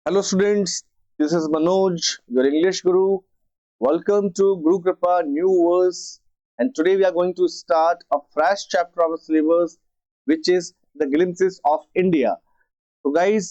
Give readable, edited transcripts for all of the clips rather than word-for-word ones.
Hello students, this is Manoj, your English Guru. Welcome to Guru Kripa New Verse, and today we are going to start a fresh chapter of our syllabus which is the glimpses of India. तो guys,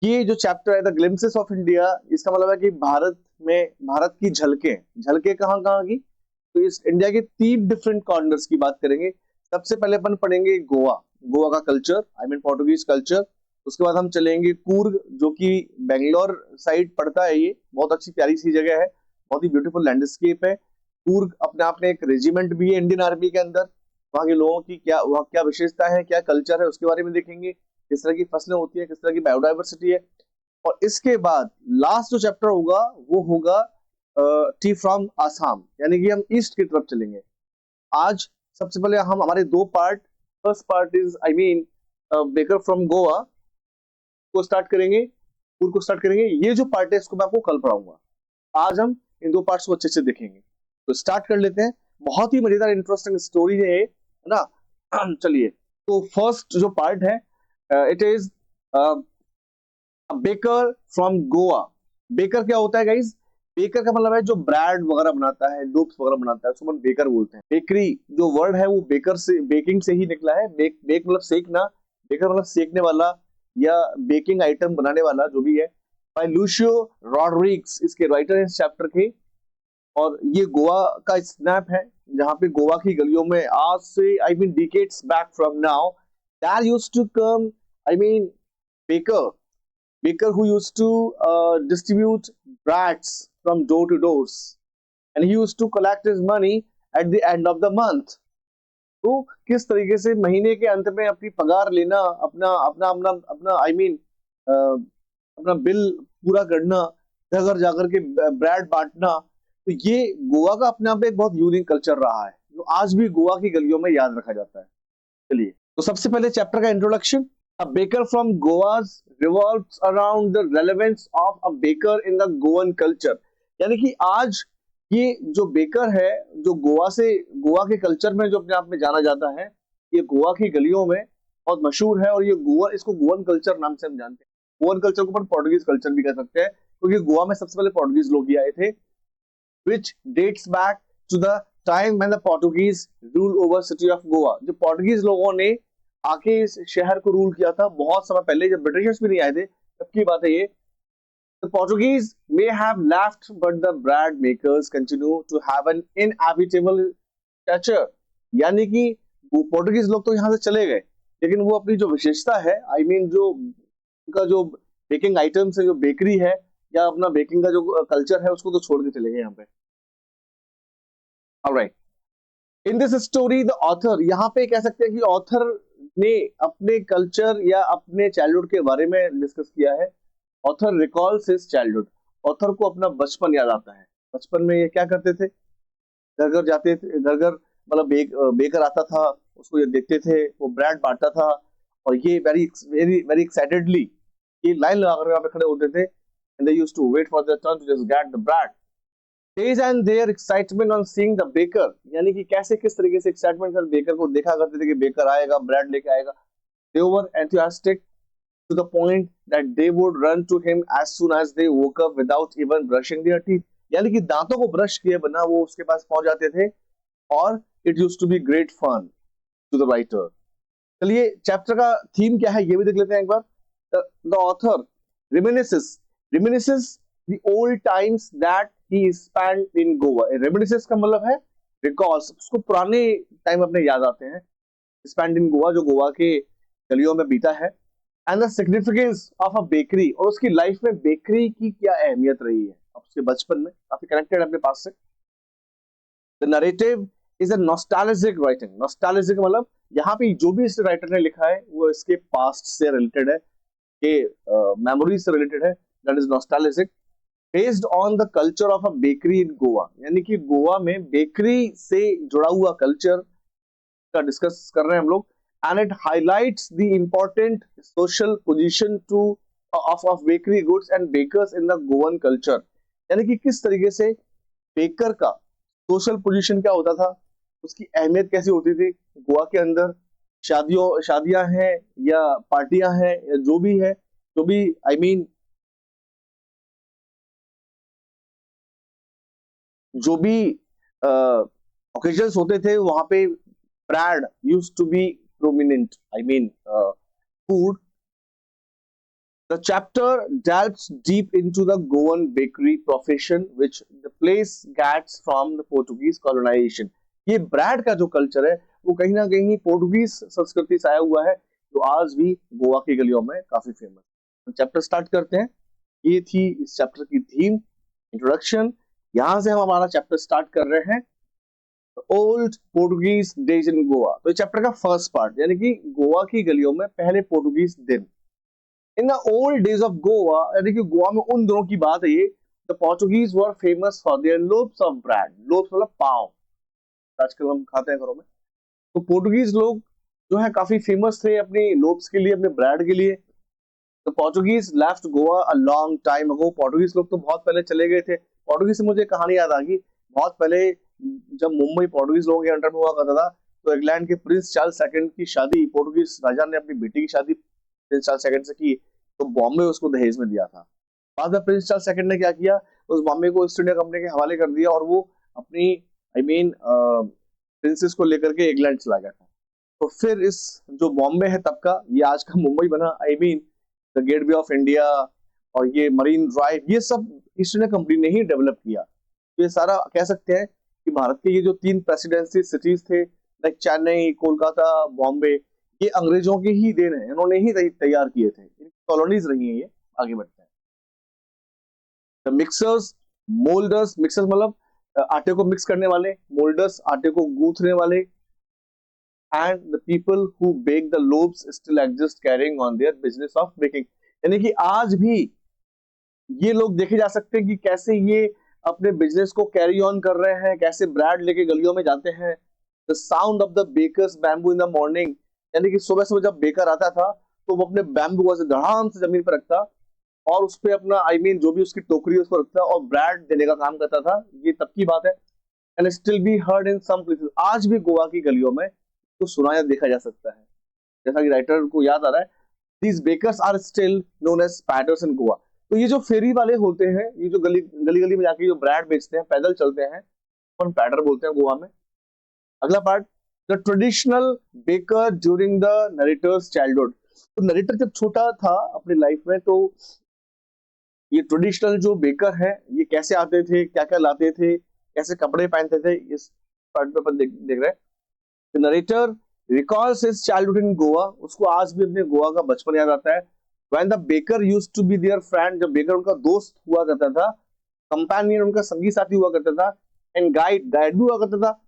ये जो chapter है the glimpses of India, इसका मतलब है कि भारत की झलकें झलकें कहाँ कहाँ की। तो इस इंडिया के तीन डिफरेंट कॉर्नर्स की बात करेंगे। सबसे पहले अपन पढ़ेंगे गोवा, गोवा का culture, I mean Portuguese culture. उसके बाद हम चलेंगे कूर्ग, जो कि बेंगलोर साइड पड़ता है। ये बहुत अच्छी प्यारी सी जगह है, बहुत ही ब्यूटीफुल लैंडस्केप है। कूर्ग अपने आप में एक रेजिमेंट भी है इंडियन आर्मी के अंदर। वहाँ के लोगों की वहाँ क्या विशेषता है, क्या कल्चर है, उसके बारे में देखेंगे। किस तरह की फसलें होती है, किस तरह की बायोडाइवर्सिटी है। और इसके बाद लास्ट जो चैप्टर होगा वो होगा टी फ्रॉम आसाम, यानी कि हम ईस्ट की तरफ चलेंगे। आज सबसे पहले हम हमारे दो part, first part is I mean baker from Goa को स्टार्ट करेंगे, को स्टार्ट करेंगे। ये जो पार्ट है इसको मैं आपको कल पढ़ाऊंगा। आज हम इन दो पार्ट्स को अच्छे से देखेंगे। तो स्टार्ट कर लेते हैं। बहुत ही मजेदार इंटरेस्टिंग स्टोरी है ये, है ना। चलिए, तो फर्स्ट जो पार्ट है, it is baker from Goa. Baker क्या होता है गाइज? बेकर का मतलब है जो ब्रेड वगैरह बनाता है, डोप्स वगैरह बनाता है, उसको हम बेकर बोलते हैं। बेकरी जो वर्ड है वो बेकर से, बेकिंग से ही निकला है। बेक मतलब सेकना, बेकर मतलब सेकने वाला या बेकिंग आइटम बनाने वाला, जो भी है। बाय लूशियो रॉड्रिग्स, इसके राइटर हैं इस चैप्टर के। और ये गोवा का स्नैप है, जहां पे गोवा की गलियों में आज से I mean decades back from now there used to come I mean baker, who used to distribute brats from door to doors, and he used to collect his money at the end of the month. तो किस तरीके से महीने के अंत में अपनी पगार लेना, अपना अपना अपना अपना आई मीन अपना बिल पूरा करना, घर घर जाकर के ब्रेड बांटना। तो ये गोवा का अपने आप में एक बहुत यूनिक कल्चर रहा है, जो आज भी गोवा की गलियों में याद रखा जाता है। चलिए, तो सबसे पहले चैप्टर का introduction. A baker from Goa's revolves around the relevance of a baker in the Goan culture। यानी कि आज ये जो बेकर है, जो गोवा के कल्चर में जो अपने आप में जाना जाता है, ये गोवा की गलियों में बहुत मशहूर है। और ये इसको गोवन कल्चर नाम से हम जानते हैं। गोवन कल्चर को अपन पोर्टुगीज कल्चर भी कह सकते हैं, क्योंकि गोवा में सबसे पहले पोर्टुगीज लोग ही आए थे, which dates back to the time when the Portuguese ruled over city of Goa। जो पोर्टुगीज लोगों ने आके इस शहर को रूल किया था बहुत समय पहले, जब ब्रिटिशर्स भी नहीं आए थे, तब की बात है ये। The Portuguese may have left, but the bread makers continue to have an inevitable stature। यानी कि पोर्टुगीज लोग तो यहाँ से चले गए, लेकिन वो अपनी जो विशेषता है, आई मीन जो उनका जो बेकिंग आइटम्स है, जो बेकरी है, या अपना बेकिंग का जो कल्चर है, उसको तो छोड़ के चले गए यहाँ पे। Alright, in this story the author, यहाँ पे कह सकते हैं कि ऑथर ने अपने कल्चर या अपने चाइल्डहुड के बारे में डिस्कस किया है। Author recalls his childhood, author को अपना बचपन याद आता है। बचपन में ये क्या करते थे, घर घर जाते थे, घर घर मतलब बेकर आता था, उसको ये देखते थे, वो ब्रेड बांटता था। और ये वेरी वेरी वेरी एक्साइटेडली ये लाइन लगाकर यहाँ पे खड़े होते थे, and they used to wait for their turn to just get the bread. Days and their excitement on seeing the baker, यानी कि कैसे किस तरीके से एक्साइटमेंट कर बेकर को देखा करते थे कि बेकर आएगा, ब्रेड लेके आएगा। They were enthusiastic to the point that they would run to him as soon as they woke up without even brushing their teeth। यानी कि दांतों को ब्रश किए बिना वो उसके पास पहुंच जाते थे। और it used to be great fun to the writer। चलिए, चैप्टर का थीम क्या है ये भी देख लेते हैं एक बार। The author reminisces the old times that he spent in Goa। reminisces का मतलब है recalls, उसको पुराने टाइम अपने याद आते हैं। spent in Goa, जो गोवा के गलियों में बीता है। and the significance of a bakery, और उसकी लाइफ में बेकरी की क्या अहमियत रही है उसके बचपन में, काफी कनेक्टेड अपने पास से। The narrative is a nostalgic writing। nostalgic मतलब यहाँ पे जो भी इस राइटर ने लिखा है वो इसके पास्ट से रिलेटेड है, के मेमोरी से रिलेटेड है। That is nostalgic, based on the culture of a bakery in Goa. यानी कि गोवा में बेकरी से जुड़ा हुआ कल्चर का डिस्कस कर रहे हैं हम लोग। And it highlights the important social position to of bakery goods and bakers in the Goan culture. यानी कि किस तरीके से बेकर का सोशल पोजीशन क्या होता था, उसकी अहमियत कैसी होती थी गोवा के अंदर। शादियां हैं या पार्टियां हैं या जो भी है, जो भी आई मीन जो भी ओकेजन्स होते थे वहां पे bread used to be prominent, I mean food. The chapter delves deep into the Goan bakery profession, which the place gets from the Portuguese colonization. ये ब्रेड का जो कल्चर है वो कहीं ना कहीं पोर्टुगीज संस्कृति से आया हुआ है, जो आज भी गोवा की गलियों में काफी फेमस है. चैप्टर स्टार्ट करते हैं. ये थी इस चैप्टर की थीम, इंट्रोडक्शन. यहां से हम हमारा चैप्टर स्टार्ट कर रहे हैं, old Portuguese days in Goa. तो चैप्टर का फर्स्ट पार्ट यानी कि गोवा की गलियों में पहले पोर्टुगीज दिन. In the old days of Goa, यानी कि गोवा में उन दिनों की बात है ये, the Portuguese were famous for their lobes of bread. Lobes मतलब पाव, आजकल हम खाते हैं घरों में. तो पोर्टुगीज लोग जो है काफी फेमस थे अपनी लोब्स के लिए, अपने ब्रेड के लिए. तो Portuguese left Goa a long time ago. Portuguese लोग तो बहुत पहले चले गए थे. पोर्टुगीज से मुझे कहानी याद आ गई. बहुत पहले जब मुंबई पोर्टुगीज लोगों के अंडर में हुआ करता था, तो इंग्लैंड के प्रिंस चार्ल्स सेकंड की शादी पोर्टुगीज राजा ने अपनी बेटी की शादी प्रिंस चार्ल्स सेकंड से की, तो बॉम्बे उसको दहेज में दिया था. बाद में प्रिंस चार्ल्स सेकंड ने क्या किया, उस बॉम्बे को ईस्ट इंडिया कंपनी के हवाले कर दिया और वो अपनी आई मीन प्रिंसेस को लेकर के इंग्लैंड चला गया था. तो फिर इस जो बॉम्बे है तब का, ये आज का मुंबई बना. आई mean the gateway of India और ये मरीन ड्राइव, ये सब ईस्ट इंडिया कंपनी ने ही डेवलप किया. तो ये सारा कह सकते हैं कि भारत के ये जो 3 प्रेसिडेंसी सिटीज थे, लाइक चेन्नई, कोलकाता, बॉम्बे, ये अंग्रेजों की ही देन है. इन्होंने ही तैयार किए थे, कॉलोनीज रही हैं ये. आगे बढ़ते हैं. The mixers, moulders. मिक्सर्स मतलब आटे को मिक्स करने वाले, मोल्डर्स आटे को गूंथने वाले. And the people who bake the loaves still exist carrying on their business of baking. यानी कि आज भी ये लोग देखे जा सकते हैं कि कैसे ये अपने बिजनेस को कैरी ऑन कर रहे हैं, कैसे ब्रेड लेके गलियों में जाते हैं. The sound of the bakers bamboo in the morning. यानी कि सुबह सुबह जब बेकर आता था तो वो अपने बैम्बू को धड़ाम से जमीन पर रखता और उस पे अपना आई मीन जो भी उसकी टोकरी उसको रखता और ब्रेड देने का काम करता था. ये तब की बात है. And still be heard in some places. आज भी गोवा की गलियों में तो सुना या देखा जा सकता है. जैसा कि राइटर को याद आ रहा है, these bakers are still known as poders in Goa. तो ये जो फेरी वाले होते हैं, ये जो गली गली गली में जाके जो ब्रेड बेचते हैं, पैदल चलते हैं, उन पैडर बोलते हैं गोवा में. अगला part, the traditional baker during the narrator's childhood. तो नरेटर जब छोटा था अपनी लाइफ में, तो ये ट्रेडिशनल जो बेकर है ये कैसे आते थे, क्या क्या लाते थे, कैसे कपड़े पहनते थे, इस पार्ट पे अपन देख रहे हैं. The narrator recalls his childhood इन गोवा. उसको आज भी अपने गोवा का बचपन याद आता है. When the baker used to be their friend. जब बेकर उनका दोस्त हुआ करता था, कंपेनियन उनका संगी साथी हुआ करता था, एंड गाइड भी हुआ करता था.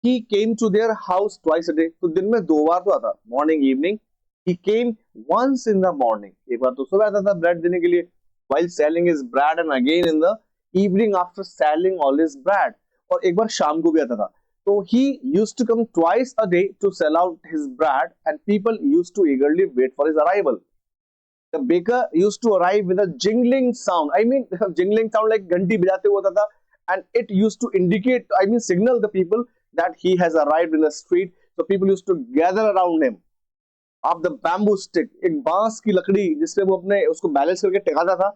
He came to their house twice a day. तो दिन में 2 बार तो आता, morning evening. He came once in the morning. एक बार तो सुबह आता था ब्रेड देने के लिए, while selling his bread, and again in the evening after selling all his bread. और एक बार शाम को भी आता था. तो he used to come twice a day to sell out his bread, and people used to eagerly wait for his arrival. The baker used to arrive with a jingling sound. I mean, jingling sound like घंटी बजाते हुए आता था, and it used to indicate, I mean, signal the people that he has arrived in the street. So people used to gather around him. Of the bamboo stick, एक बांस की लकड़ी जिससे वो अपने उसको बैलेंस करके टिकाता था.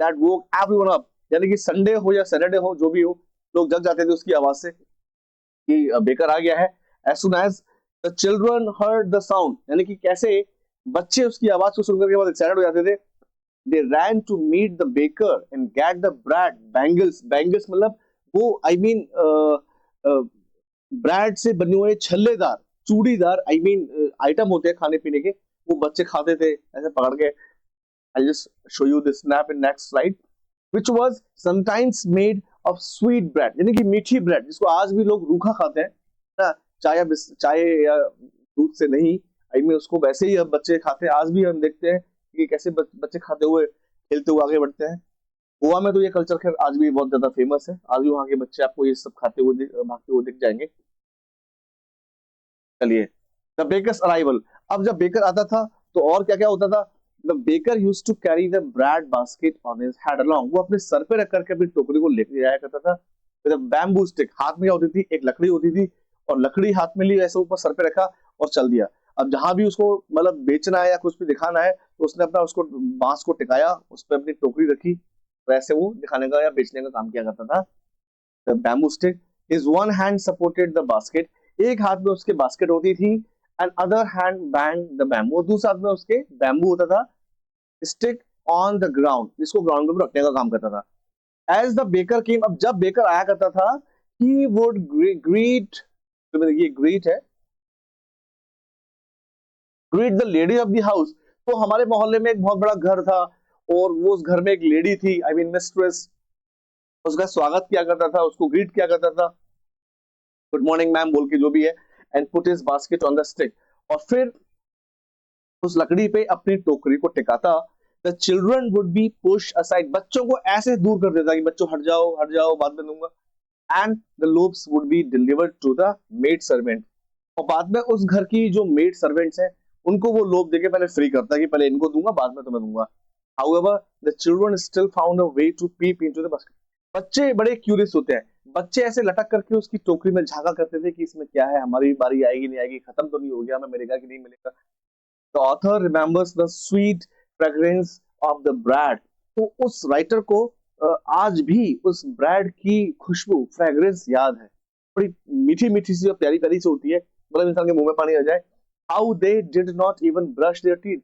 That woke everyone up. यानी कि संडे हो या सैटरडे हो, जो भी हो, लोग जग जाते थे उसकी आवाज से कि बेकर आ गया है. As soon as the children heard the sound, यानी कि कैसे बच्चे उसकी आवाज को सुनकर के बाद एक्साइटेड हो जाते थे. They ran to meet the baker and get the bread. Bangles, bangles मतलब वो आई मीन ब्रेड से बने हुए छल्लेदार, चूड़ीदार आई मीन आइटम होते हैं खाने पीने के, वो बच्चे खाते थे ऐसे पकड़ के. I'll just show you this snap in next slide, which was sometimes made of sweet bread. यानी कि मीठी ब्रेड जिसको आज भी लोग रूखा खाते हैं ना, चाय या दूध से नहीं, आई मीन उसको वैसे ही अब बच्चे खाते हैं. आज भी हम देखते हैं कि कैसे बच्चे खाते हुए खेलते हुए आगे बढ़ते हैं. गोवा में तो ये कल्चर खैर आज भी बहुत ज्यादा फेमस है. आज भी वहाँ के बच्चे आपको ये सब खाते हुए भागते हुए दिख जाएंगे. चलिए, द बेकर्स अराइवल. अब जब बेकर आता था तो और क्या क्या होता था. The baker used to carry the bread basket on his head along. वो अपने सर पे रख करके अपनी टोकरी को लेके जाया करता था. With a bamboo stick. हाथ में क्या होती थी, एक लकड़ी होती थी, और लकड़ी हाथ में ली, ऐसे ऊपर सर पे रखा और चल दिया. अब जहां भी उसको मतलब बेचना है या कुछ भी दिखाना है, तो उसने अपना उसको बांस को टिकाया, उस पर अपनी टोकरी रखी, वैसे वो दिखाने का या बेचने का काम किया करता था. Bamboo stick, his one hand supported the basket, एक हाथ में उसके बास्केट होती थी, and other hand bang the bamboo, दूसरे हाथ में उसके बैम्बू होता था, स्टिक ऑन द ग्राउंड, जिसको ग्राउंड पे रखने का काम करता था। एज द बेकर केम, अब जब बेकर आया करता था, ही वुड ग्रीट, तो ये ग्रीट है, greet the lady of the house. तो हमारे मोहल्ले में एक बहुत बड़ा घर था, और वो उस घर में एक लेडी थी, आई मीन मिस्ट्रेस, उसका स्वागत किया करता था, उसको ग्रीट किया करता था, गुड मॉर्निंग मैम बोल के जो भी है, and put his basket on the stick, और फिर उस लकड़ी पे अपनी टोकरी को टिकाता। The children would be push aside, बच्चों को ऐसे दूर कर देता कि बच्चों हट जाओ बाद में दूंगा, and the loaves would be delivered to the maid servant, और बाद में उस घर की जो मेड सर्वेंट्स हैं उनको वो लोभ देके पहले फ्री करता कि पहले इनको दूंगा बाद में तुम्हें दूंगा। However, the children still found a way to peep into the basket. बच्चे बड़े क्यूरियस होते हैं, बच्चे ऐसे लटक करके उसकी टोकरी में झांका करते थे कि इसमें क्या है, हमारी बारी आएगी नहीं आएगी, खत्म तो नहीं हो गया, हमें मिलेगा कि नहीं मिलेगा। The author remembers the sweet fragrance of the bread. तो उस राइटर को आज भी उस ब्रेड की खुशबू, फ्रेग्रेंस याद है, बड़ी मीठी मीठी सी और प्यारी प्यारी सी होती है, मतलब इंसान के मुंह में पानी आ जाए। How they did not even brush their teeth.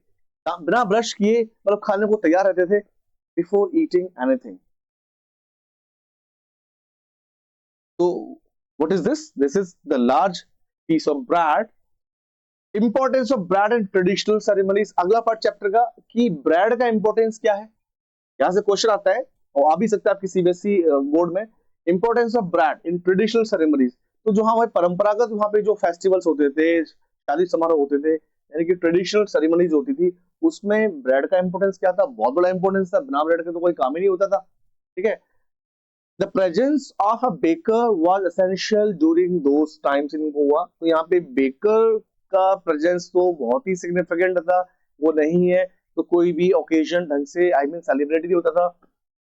बिना ब्रश किए मतलब खाने को तैयार रहते थे, बिफोर ईटिंग एनीथिंग। तो what is this? This is the large piece of bread, importance of bread in traditional ceremonies. अगला पार्ट चैप्टर का कि ब्रेड का इंपॉर्टेंस क्या है, यहां से क्वेश्चन आता है और आ भी सकता है आपकी सीबीएसई बोर्ड में। Importance of bread in traditional ceremonies, तो जो हमारे परंपरागत वहां पे जो फेस्टिवल्स होते थे, शादी समारोह होते थे, यानी कि ट्रेडिशनल सेरेमनीज होती थी, उसमें ब्रेड का इंपॉर्टेंस क्या था? बहुत बड़ा इंपॉर्टेंस था, बिना ब्रेड के तो कोई काम ही नहीं होता था। ठीक है, the presence of a baker was essential during those times in Goa. तो यहाँ पे बेकर का प्रेजेंस तो बहुत ही सिग्निफिकेंट था, वो नहीं है तो कोई भी ओकेजन ढंग से आई मीन सेलिब्रेट नहीं होता था।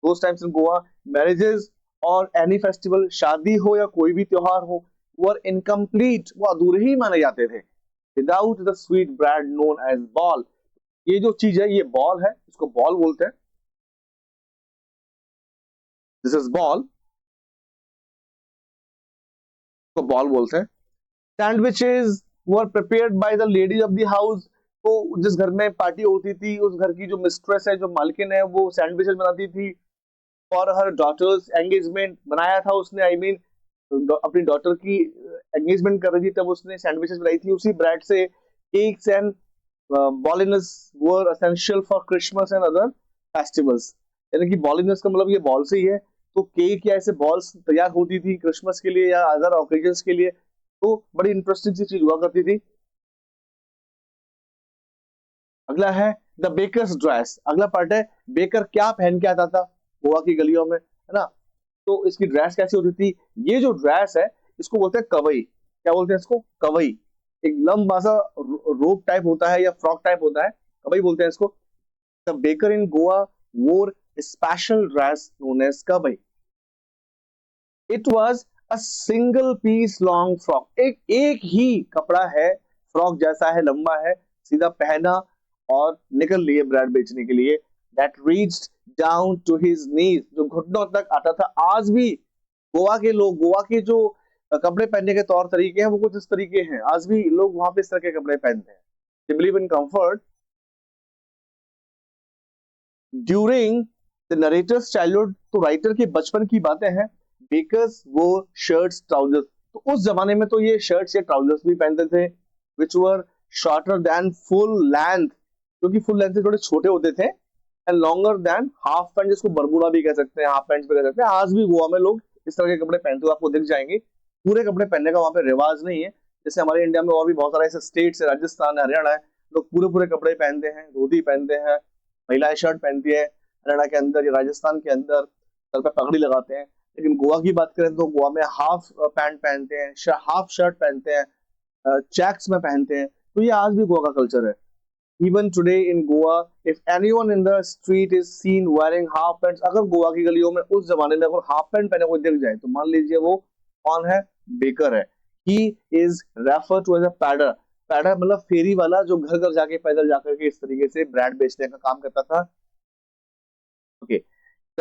Those times in Goa marriages और एनी फेस्टिवल, शादी हो या कोई भी त्योहार हो, वर इनकम्प्लीट, वो अधूरे ही माने जाते थे, without the sweet bread known as bol. ये जो चीज है ये बॉल है, इसको बॉल बोलते हैं, दिस इज बॉल, को बॉल बोलते हैं। Sandwiches were prepared by the ladies of the house. तो जिस घर में पार्टी होती थी, उस घर की जो मिस्ट्रेस है, जो मालकिन है, वो सैंडविचेस बनाती थी फॉर हर डॉटर्स एंगेजमेंट। बनाया था उसने, आई मीन अपनी डॉटर की एंगेजमेंट कर रही थी तब उसने सैंडविचेस बनाई थी उसी ब्रेड से। केक्स एंड बॉलिनस were essential for Christmas and other festivals, यानी कि बॉलिनस का मतलब ये बॉल से ही है। तो केक या ऐसे बॉल्स तैयार होती थी क्रिसमस के लिए या अदर ओकेजन्स के लिए, तो बड़ी इंटरेस्टिंग सी चीज हुआ करती थी। अगला है द बेकर्स ड्रेस, अगला पार्ट है बेकर क्या पहन के आता था गोवा की गलियों में, है ना। तो इसकी ड्रेस कैसी होती थी? ये जो ड्रेस है इसको बोलते हैं कवई। क्या बोलते हैं इसको? कवई। एक लंबा सा रोप टाइप होता है या फ्रॉक टाइप होता है, कवई बोलते हैं इसको। The baker in Goa wore special dress known as kabai. It was a single piece long frock, एक ही कपड़ा है, फ्रॉक जैसा है, लंबा है, सीधा पहना और निकल लिए ब्रेड बेचने के लिए। That reached down to his knees, जो घुटनों तक आता था। आज भी गोवा के लोग, गोवा के जो कपड़े पहनने के तौर तरीके हैं वो कुछ इस तरीके हैं, आज भी लोग वहां पे इस तरह के कपड़े पहनते हैं। They believe in comfort. During the narrator's childhood, तो राइटर के बचपन की बातें हैं। बेकर्स वो शर्ट्स ट्राउजर्स, तो उस जमाने में तो ये शर्ट्स या ट्राउजर्स भी पहनते थे, विच वर शॉर्टर देन फुल लेंथ, क्योंकि फुल लेंथ से थोड़े छोटे होते थे, and longer than half pant, जिसको बरमूडा भी कह सकते हैं, हाफ पैंट भी कह सकते हैं। आज भी गोवा में लोग इस तरह के कपड़े पहनते हुए आपको दिख जाएंगे। पूरे कपड़े पहनने का वहां पे रिवाज नहीं है, जैसे हमारे इंडिया में और भी बहुत सारे ऐसे स्टेट्स है, राजस्थान है, हरियाणा है, लोग पूरे पूरे कपड़े पहनते हैं, धोती पहनते हैं, महिलाएं शर्ट पहनती है हरियाणा के अंदर या राजस्थान के अंदर, सर पे पगड़ी लगाते हैं। लेकिन गोवा की बात करें तो गोवा में हाफ पैंट पहनते हैं, हाफ शर्ट पहनते हैं, चेक्स में पहनते हैं। तो ये आज भी गोवा का कल्चर है। Even today in Goa if anyone in the street is seen wearing half pant, अगर गोवा की गलियों में उस जमाने में अगर हाफ पैंट पहने कोई दिख जाए तो मान लीजिए वो कौन है? बेकर है। He is refer to as a poder, poder मतलब फेरी वाला, जो घर घर जाके पैदल जाकर के इस तरीके से ब्रेड बेचने का काम करता था। Okay,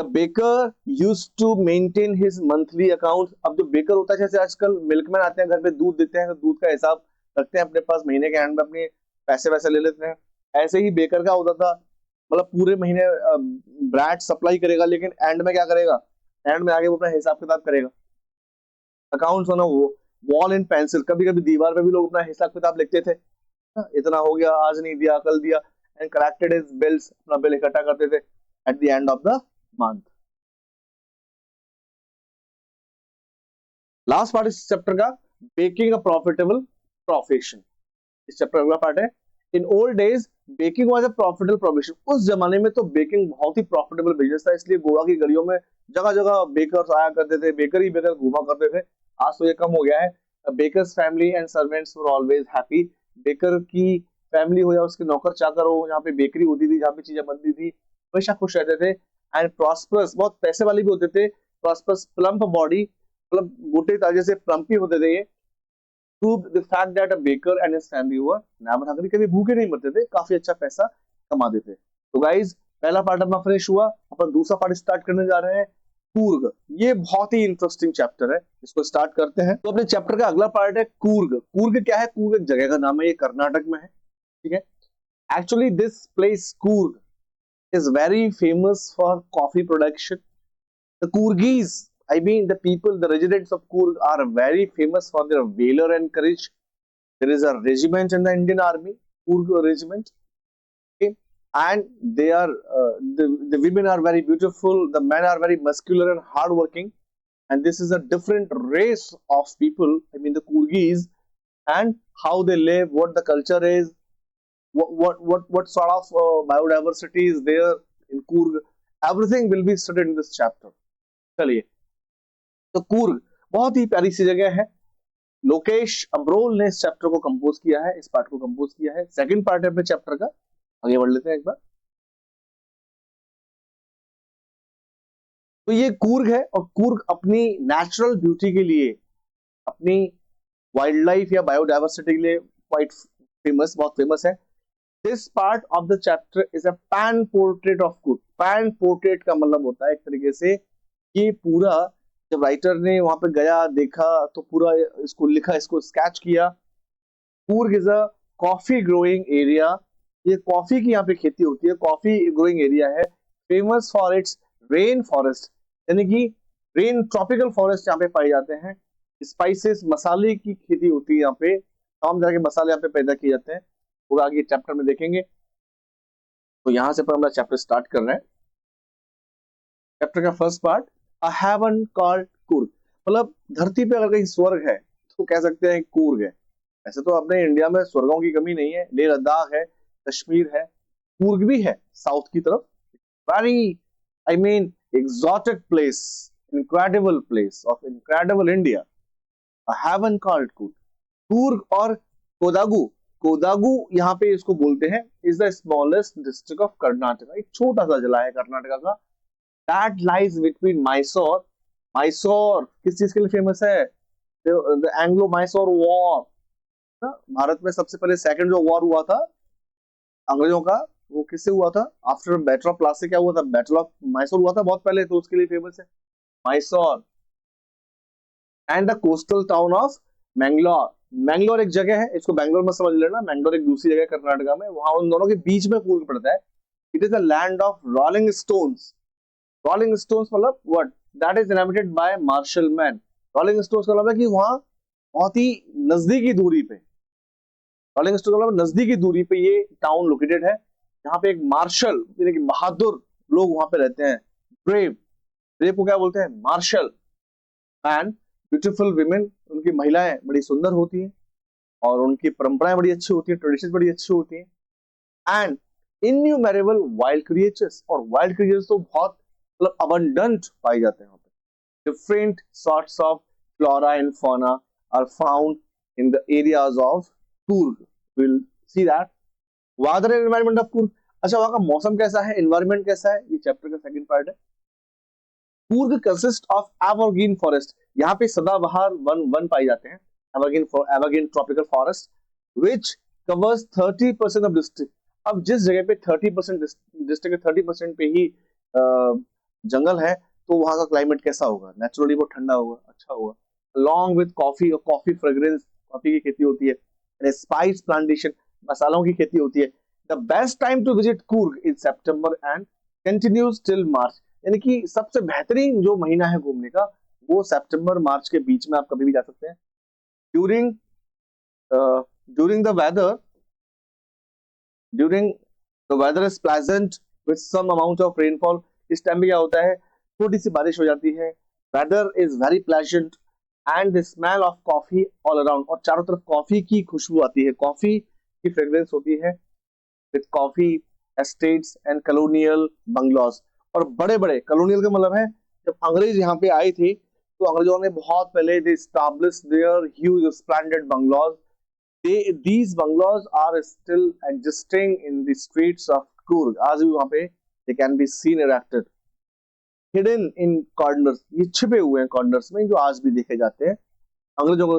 the baker used to maintain his monthly account. अब जो बेकर होता है, जैसे आजकल मिल्कमैन आते हैं घर पे दूध देते हैं, तो दूध का हिसाब रखते हैं अपने पास, महीने के एंड में अपने पैसे वैसे ले लेते हैं। ऐसे ही बेकर का होता था, मतलब पूरे महीने ब्रेड सप्लाई करेगा, लेकिन एंड में क्या करेगा, एंड में आगे वो अपना हिसाब किताब करेगा। अकाउंट्स होना वो वॉल एंड पेंसिल, कभी कभी दीवार पे भी लोग अपना हिसाब किताब लिखते थे, इतना हो गया, आज नहीं दिया, कल दिया, एंड कलेक्टेड हिज बिल्स, अपना बिल इकट्ठा करते थे at the end of the month. Last part इस चैप्टर का, बेकिंग अ प्रॉफिटेबल प्रोफेशन। इस चैप्टर का अगला पार्ट है, in old days baking was a profitable profession. उस जमाने में तो बेकिंग बहुत ही प्रॉफिटेबल बिजनेस था, इसलिए गोवा की गलियों में जगह जगह बेकर्स आया करते थे, बेकर ही बेकर घूमा करते थे। आज तो ये कम हो गया है। Bakers family and servants were always happy. Baker की फैमिली हो या उसके नौकर चाकर हो, यहाँ पे बेकरी होती थी, जहाँ पे चीजें बनती थी, हमेशा खुश रहते थे। एंड प्रॉस्परस, बहुत पैसे वाले भी होते थे। प्रॉस्परस, प्लम्प बॉडी, मतलब मोटे ताजे से प्लम्पी होते थे ये। proved the fact that a baker and his family were never hungry, कभी भूखे नहीं मरते थे, काफी अच्छा पैसा कमाते थे। तो गाइज पहला पार्ट अपना फिनिश हुआ, अपन दूसरा पार्ट स्टार्ट करने जा रहे हैं, कूर्ग। ये बहुत ही इंटरेस्टिंग चैप्टर है, इसको स्टार्ट करते हैं। तो अपने चैप्टर का अगला पार्ट है कूर्ग। कूर्ग क्या है? कूर्ग एक जगह का नाम है, ये कर्नाटक में है, ठीक है। Actually this place Coorg is very famous for coffee production. The Coorgese, I mean the people, the residents of Coorg are very famous for their valor and courage. There is a regiment in the Indian Army, Coorg Regiment, okay? And they are the women are very beautiful, the men are very muscular and hardworking, and this is a different race of people. I mean the Coorgese, and how they live, what the culture is, what sort of biodiversity is there in Coorg. Everything will be studied in this chapter. चलिए, तो कूर्ग बहुत ही प्यारी सी जगह है। लोकेश अब्रोल ने इस chapter को compose किया है, इस पार्ट को कंपोज किया है। सेकंड पार्ट है अपने चैप्टर का, आगे बढ़ लेते हैं एक बार। तो ये कूर्ग है, और कूर्ग अपनी नेचुरल ब्यूटी के लिए, अपनी वाइल्ड लाइफ या बायोडाइवर्सिटी के लिए क्वाइट फेमस, बहुत फेमस है। This part of the chapter is a pan portrait of Coorg. Pan portrait का मतलब होता है एक तरीके से, ये पूरा जब राइटर ने वहां पे गया, देखा, तो पूरा इसको लिखा, इसको स्केच किया। Coorg is a coffee growing area. ये कॉफी की यहाँ पे खेती होती है, कॉफी ग्रोइंग एरिया है। Famous for its rain forest, यानी कि रेन ट्रॉपिकल फॉरेस्ट यहाँ पे पाए जाते हैं। स्पाइसेस, मसाले की खेती होती है यहाँ पे, तमाम तरह के मसाले यहाँ पे पैदा किए जाते हैं, पूरा आगे चैप्टर में देखेंगे। तो यहाँ से पर हम चैप्टर स्टार्ट कर रहे हैं। चैप्टर का फर्स्ट पार्ट, अ हेवन कॉल्ड कूर्ग। मतलब धरती पे अगर कहीं स्वर्ग है तो कह सकते हैं कूर्ग है। ऐसे तो अपने इंडिया में स्वर्गों की कमी नहीं है, लेह लद्दाख है, कश्मीर है, कूर्ग भी है साउथ की तरफ। Very, I mean exotic place, incredible place of incredible India, a heaven called Coorg. Coorg और कोडागु, कोडागु यहाँ पे इसको बोलते हैं, is the smallest district of Karnataka, एक छोटा सा जिला है कर्नाटका का। That lies between Mysore, Mysore किस चीज के लिए फेमस है? The Anglo-Mysore War, भारत में सबसे पहले सेकंड जो वॉर हुआ था अंग्रेजों का, वो किससे हुआ था? आफ्टर बैटल ऑफ प्लासी क्या हुआ था? बैटल ऑफ मैसूर हुआ था बहुत पहले, तो उसके लिए फेमस है Mysore. And the coastal town of Mangalore. Mangalore एक जगह है, इसको बैंगलोर में समझ लेना, मैंगलोर एक दूसरी जगह कर्नाटका में, वहां उन दोनों के बीच में कूर्ग पड़ता है। It is the land of rolling stones. Rolling stones मतलब what? That is inhabited by martial man. Rolling stones का मतलब है कि वहां बहुत ही नजदीकी दूरी पे, रोलिंग स्टोन का मतलब नजदीकी दूरी पे ये टाउन लोकेटेड है। यहाँ पे एक मार्शल, यानी कि बहादुर लोग वहां पे रहते हैं। ब्रेव, ब्रेव को क्या बोलते हैं? मार्शल। एंड ब्यूटीफुल विमेन, उनकी महिलाएं बड़ी सुंदर होती हैं, और उनकी परंपराएं बड़ी अच्छी होती है, ट्रेडिशन बड़ी अच्छी होती है। एंड इन्यूमेरेबल वाइल्ड क्रिएचर्स, और वाइल्ड क्रिएचर्स तो बहुत मतलब अबंडेंट पाए जाते हैं। Different sorts of flora and fauna are found in the areas of Coorg. Will see that weather and environment of Coorg. अच्छा, वहां का मौसम कैसा है, एनवायरनमेंट कैसा है, ये चैप्टर का सेकंड पार्ट है। Coorg consist of evergreen forest. यहाँ पे सदाबहार वन पाए जाते हैं, evergreen tropical forest, which covers 30% of district. अब जिस जगह पे 30% डिस्ट्रिक्ट 30% पे ही जंगल है तो वहां का क्लाइमेट कैसा होगा, नेचुरली वो ठंडा होगा, अच्छा होगा। अलॉन्ग विद कॉफी, और कॉफी फ्रेग्रेंस, कॉफी की खेती होती है, स्पाइस प्लांटेशन, मसालों की खेती होती है। The best time to visit Coorg in September and continues till March, यानी कि सबसे बेहतरीन जो महीना है घूमने का वो सितंबर मार्च के बीच में आप कभी भी जा सकते हैं। During during the weather during the weather is pleasant with some amount of rainfall, इस टाइम पे क्या होता है, थोड़ी सी बारिश हो जाती है। Weather is very pleasant and the smell of coffee all around, और चारों तरफ कॉफी की खुशबू आती है, कॉफी की फ्रेग्रेंस होती है with coffee estates and colonial bungalows. और बड़े बड़े कॉलोनियल का मतलब है जब अंग्रेज यहाँ पे आए थे तो अंग्रेजों ने बहुत पहले they established their huge splendid bungalows. these bungalows are still existing in the streets of Coorg, आज भी वहां पे they can be seen erected hidden in corners, ये छिपे हुए हैं कॉर्नर्स में जो आज भी देखे जाते हैं अंग्रेजों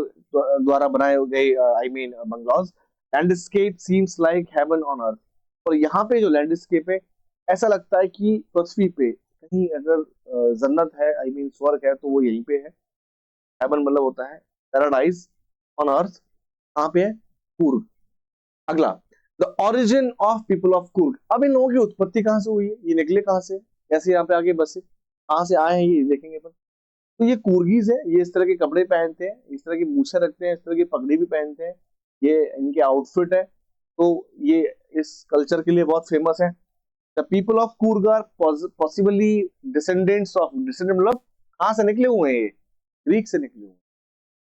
द्वारा बनाए गए I mean bungalows. Landscape seems like heaven on earth, और यहाँ पे जो लैंडस्केप है ऐसा लगता है कि पृथ्वी पे कहीं अगर जन्नत है आई मीन स्वर्ग है तो वो यहीं पे है। हेवन मतलब होता है पैराडाइज, ऑन अर्थ कहाँ पे है, कूर्ग। अगला, the origin of people of Coorg, अब इन लोगों की उत्पत्ति कहाँ से हुई है, ये निकले कहाँ से, कैसे यहाँ पे आगे बसे, कहाँ से आए हैं ये देखेंगे अपन। तो ये कुर्गीज है, ये इस तरह के कपड़े पहनते हैं, इस तरह की मूछें रखते हैं, इस तरह की पगड़ी भी पहनते हैं, ये इनके आउटफिट है। तो ये इस कल्चर के लिए बहुत फेमस है। The people of Coorg are possibly descendants of, descendant मतलब कहाँ से निकले हुए हैं ये, ग्रीक से निकले हुए हैं।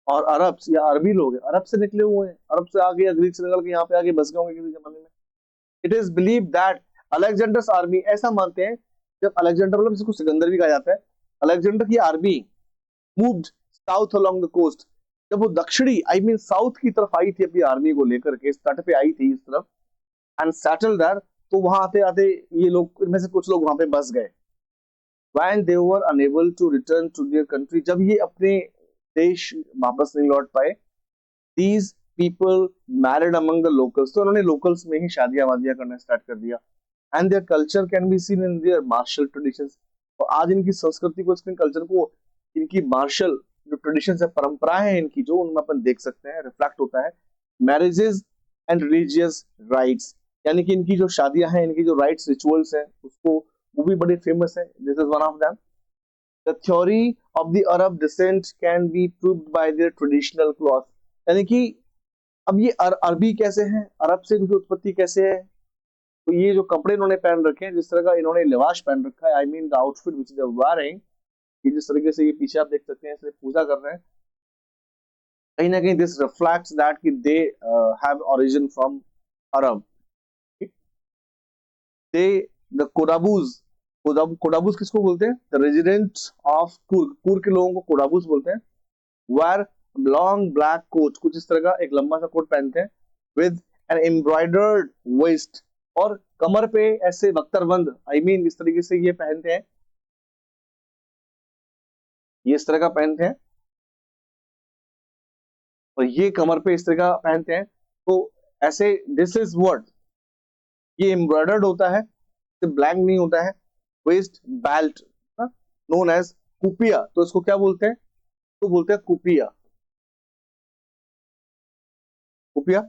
और अरब या अरबी लोग हैं, अरब से निकले हुए हैं, अरब से आगे या ग्रीक से निकल के यहाँ पे आगे बस गए होंगे किसी जमाने में। It is believe that Alexander's army, ऐसा मानते हैं जब अलेक्जेंडर मतलब जिसको सिकंदर भी कहा जाता है, अलेक्जेंडर की army moved south along the coast, जब वो दक्षिणी आई मीन साउथ की तरफ आई थी अपनी आर्मी को लेकर के, इस तट पे आई थी इस तरफ, एंड सेटल देयर, तो वहां आते आते ये लोग इनमें से कुछ लोग वहां पे बस गए। when they were unable to return to their country, जब ये अपने देश वापस नहीं लौट पाए, these people married among the locals, तो उन्होंने locals में ही शादियां वादियां करना स्टार्ट कर दिया। and their culture can be seen in their martial traditions, और आज इनकी संस्कृति को, इसके कल्चर को, इनकी मार्शल जो ट्रेडिशन है, परंपराएं हैं इनकी, जो उनमें अपन देख सकते हैं रिफ्लेक्ट होता है। मैरिजेस एंड रिलीजियस राइट्स, यानी कि इनकी जो शादियां हैं, इनकी जो राइट्स रिचुअल्स हैं उसको, वो भी बड़ी फेमस है। This is one of them. The theory of the Arab descent can be proved by their traditional cloth, यानी कि अब ये अरबी कैसे हैं, अरब से इनकी उत्पत्ति कैसे है, तो ये जो कपड़े इन्होंने पहन रखे हैं, जिस तरह का इन्होंने लिबास पहन रखा है, I mean the outfit which they are wearing, ये जिस तरीके से ये पीछे आप देख सकते हैं, इसलिए पूजा कर रहे हैं, कहीं ना कहीं दिस रिफ्लेक्ट्स दैट कि they have origin from Arab. They the Kodavas, Kodavas किसको बोलते हैं, the resident of Coorg, Coorg के लोगों को कोडाबूज बोलते हैं। वेयर लॉन्ग ब्लैक कोट, कुछ इस तरह का एक लंबा सा कोट पहनते हैं, विद एन एम्ब्रॉयडर्ड वेस्ट, और कमर पे ऐसे बख्तरबंद आई मीन इस तरीके से ये पहनते हैं, ये इस तरह का पहनते हैं, और ये कमर पे इस तरह का पहनते हैं। तो ऐसे दिस इज व्हाट, ये एम्ब्रॉयडर्ड होता है, ब्लैंक नहीं होता है। वेस्ट बेल्ट नोन एज कुपिया, तो इसको क्या बोलते हैं, तो बोलते हैं कुपिया, कुपिया।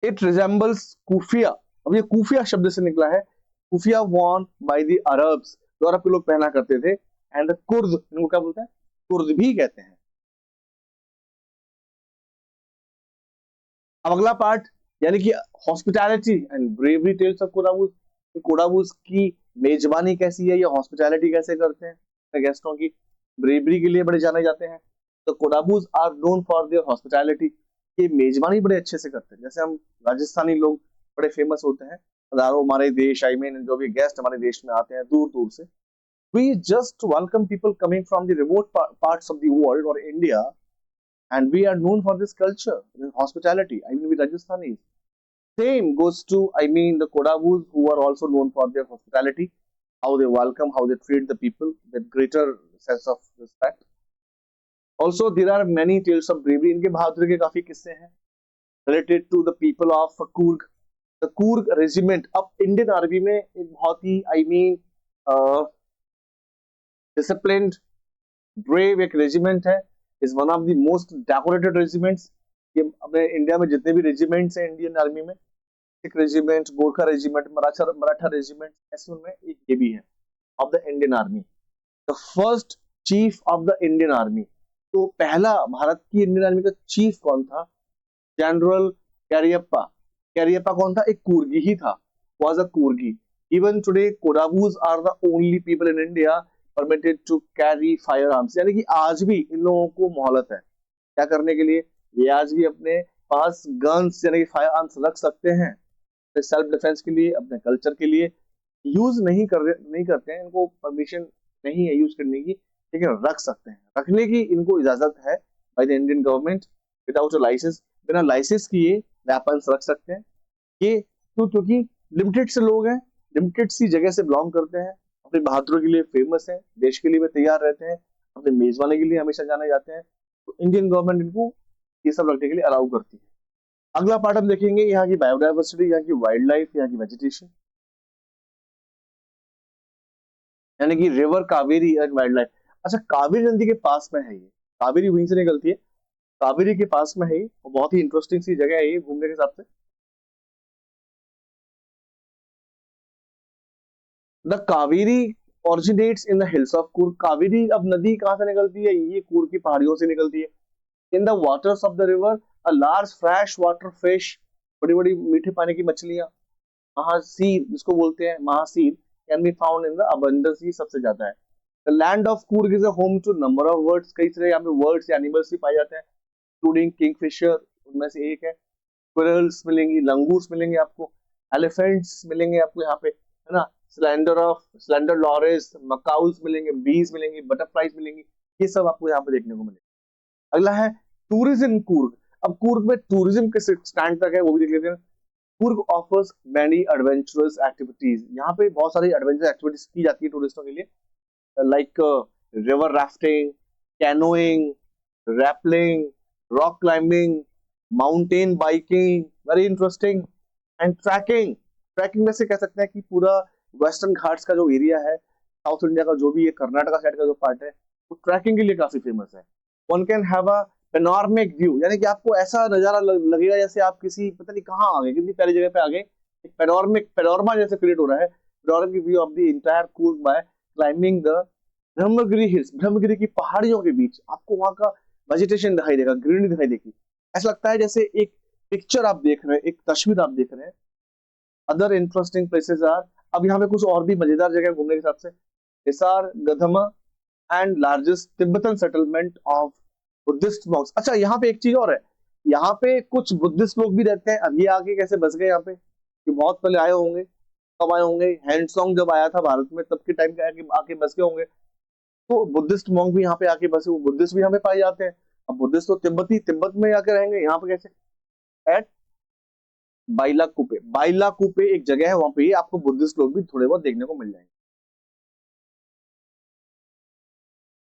इट रिजेंबल्स कुफिया, अब ये कुफिया शब्द से निकला है, keffiyeh Warne by the Arabs, जो अरब के लोग पहना करते थे। एंड द कुर्द, इनको क्या बोलते हैं, कुर्द भी कहते हैं। अब अगला पार्ट, यानी कि hospitality and bravery tales of Kodavas, Kodavas की मेजबानी कैसी है, ये हॉस्पिटैलिटी कैसे करते हैं गेस्टों की, ब्रेवरी के लिए बड़े जाने जाते हैं। तो Kodavas are known for their hospitality, ये मेजबानी बड़े अच्छे से करते हैं। जैसे हम राजस्थानी लोग बड़े फेमस होते हैं, हजारों हमारे देश आई मीन जो भी गेस्ट हमारे देश में आते हैं दूर दूर से, we just welcome people coming from the remote parts of the world or India, and we are known for this culture, hospitality. I mean, we Rajasthanis. Same goes to, I mean, the Kodavus, who are also known for their hospitality, how they welcome, how they treat the people with greater sense of respect. Also, there are many tales of bravery. इनके बहादुरी के काफी किस्से हैं related to the people of Coorg. The Coorg regiment, अब Indian army में एक बहुत ही, I mean, डिसिप्लिन्ड, ब्रेव एक रेजिमेंट है, is one of the most decorated regiments. ये अपने इंडिया में जितने भी रेजिमेंट्स हैं इंडियन आर्मी में, Sikh regiment, Gorkha regiment, Maratha regiment, ऐसे उनमें एक ये भी है of the Indian army, the first chief of the Indian army. तो पहला भारत की इंडियन आर्मी का चीफ कौन था? जनरल कैरियप्पा। कैरियप्पा कौन था? एक कूर्गी ही था, was a Coorgi. Even today Kodagus are the only people in India permitted to carry fire arms, यानी कि आज भी इन लोगों को मोहलत है क्या करने के लिए, ये आज भी अपने पास गन्स यानी कि फायर आर्म्स रख सकते हैं सेल्फ डिफेंस के लिए, अपने कल्चर के लिए। यूज नहीं करते हैं, इनको परमिशन नहीं है यूज करने की, लेकिन रख सकते हैं, रखने की इनको इजाजत है by the Indian government without a license. बिना लाइसेंस किए वेपन्स रख सकते हैं। ये क्योंकि लिमिटेड से लोग हैं, लिमिटेड सी जगह से बिलोंग करते हैं, अपनी बहादुरी के लिए फेमस है, देश के लिए भी तैयार रहते हैं, अपने मेजबानी के लिए हमेशा जाने जाते हैं। तो इंडियन गवर्नमेंट इनको ये सब रखने के लिए अलाउ करती है। अगला पार्ट हम देखेंगे यहाँ की बायोडाइवर्सिटी, यहाँ की वाइल्ड लाइफ, यहाँ की वेजिटेशन, यानी कि river Kaveri and wild life. अच्छा, कावेरी नदी के पास में है ये, कावेरी वहीं से निकलती है, कावेरी के पास में है ये, और बहुत ही इंटरेस्टिंग सी जगह है ये घूमने के हिसाब से। The Kaveri originates in the hills of Coorg. Kaveri अब नदी कहाँ से निकलती है? ये कूर्ग की पहाड़ियों से निकलती है। In the waters of the river a large fresh water fish, बड़ी बड़ी मीठे पानी की मछलियां, महासीर जिसको बोलते हैं, mahseer can be found in the abundance, ये सबसे ज्यादा है। The land of Coorg is a home to number of birds, कई सारे यहाँ पे वर्ड्स या एनिमल्स भी पाए जाते हैं, इंक्लूडिंग किंगफिशर, उनमें से एक है। स्क्विरल्स मिलेंगी, लंगूस मिलेंगे आपको, एलिफेंट्स मिलेंगे आपको यहाँ पे, है ना, स्लेंडर लॉरेस, मकाउस मिलेंगे, बीज मिलेंगी, बटरफ्लाईज मिलेंगी, ये सब आपको यहाँ पे देखने को मिलेगा। अगला है टूरिज्म कूर्ग। अब कूर्ग में टूरिज्म किस स्टैंड तक है वो भी देख लेते हैं। Coorg offers many adventurous activities, यहाँ पे बहुत सारी एडवेंचरस एक्टिविटीज की जाती है टूरिस्टों के लिए, like river rafting, canoeing, rappelling, rock climbing, mountain biking, very interesting, and trekking. Trekking में से कह सकते हैं कि पूरा वेस्टर्न घाट्स का जो एरिया है, साउथ इंडिया का जो भी है, कर्नाटका साइड का जो पार्ट है, वो ट्रैकिंग के लिए काफी फेमस है। One can have a panoramic view, यानी कि आपको ऐसा नजारा लगेगा जैसे आप किसी पता नहीं कहाँ आ गए, कितनी प्यारी जगह पे आ गए, एक पेनोरमा जैसे क्रिएट हो रहा है, panoramic view of the entire Coorg by climbing the Brahmagiri hills. Brahmagiri की पहाड़ियों के बीच आपको वहां का वेजिटेशन दिखाई देगा, ग्रीनरी दिखाई देगी, ऐसा लगता है जैसे एक पिक्चर आप देख रहे हैं, एक तस्वीर आप देख रहे हैं। अदर इंटरेस्टिंग प्लेसेस आर, अब यहाँ पे कुछ और भी मजेदार जगह घूमने के हिसाब से, हिसार, गधमा and largest Tibetan settlement of Buddhist monks. अच्छा, यहाँ पे एक चीज और है, यहाँ पे कुछ बुद्धिस्ट लोग भी रहते हैं। अब ये आके कैसे बस गए यहाँ पे, कि बहुत पहले आए होंगे, कब आए होंगे, हैंडसॉन्ग जब आया था भारत में तब के टाइम के आके बस गए होंगे। तो बुद्धिस्ट मॉन्क भी यहाँ पे आके बसे, वो बुद्धिस्ट भी यहाँ पे पाए जाते हैं। अब बुद्धिस्ट तो तिब्बत में आके रहेंगे, यहाँ पे कैसे? एट बाइलाकुपे, बाइलाकुपे एक जगह है, वहां पे आपको बुद्धिस्ट लोग भी थोड़े बहुत देखने को मिल जाएंगे।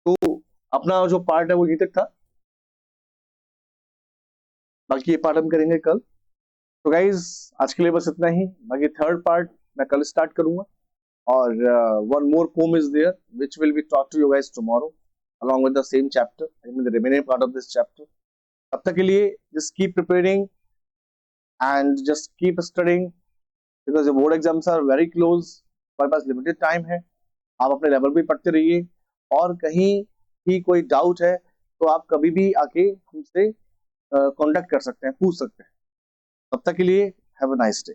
तो अपना जो पार्ट है वो यहीं तक था, बाकी ये पार्ट हम करेंगे कल। तो गाइज आज के लिए बस इतना ही, बाकी थर्ड पार्ट मैं कल स्टार्ट करूंगा, और one more poem is there which will be taught to you guys tomorrow along with the same chapter, I mean the remaining part of this chapter. तब तक के लिए just keep preparing and just keep studying because the board exams are very close, हमारे पास limited time है, आप अपने level पे पढ़ते रहिए, और कहीं भी कोई डाउट है तो आप कभी भी आके हमसे कांटेक्ट कर सकते हैं, पूछ सकते हैं। तब तक के लिए हैव अ नाइस डे।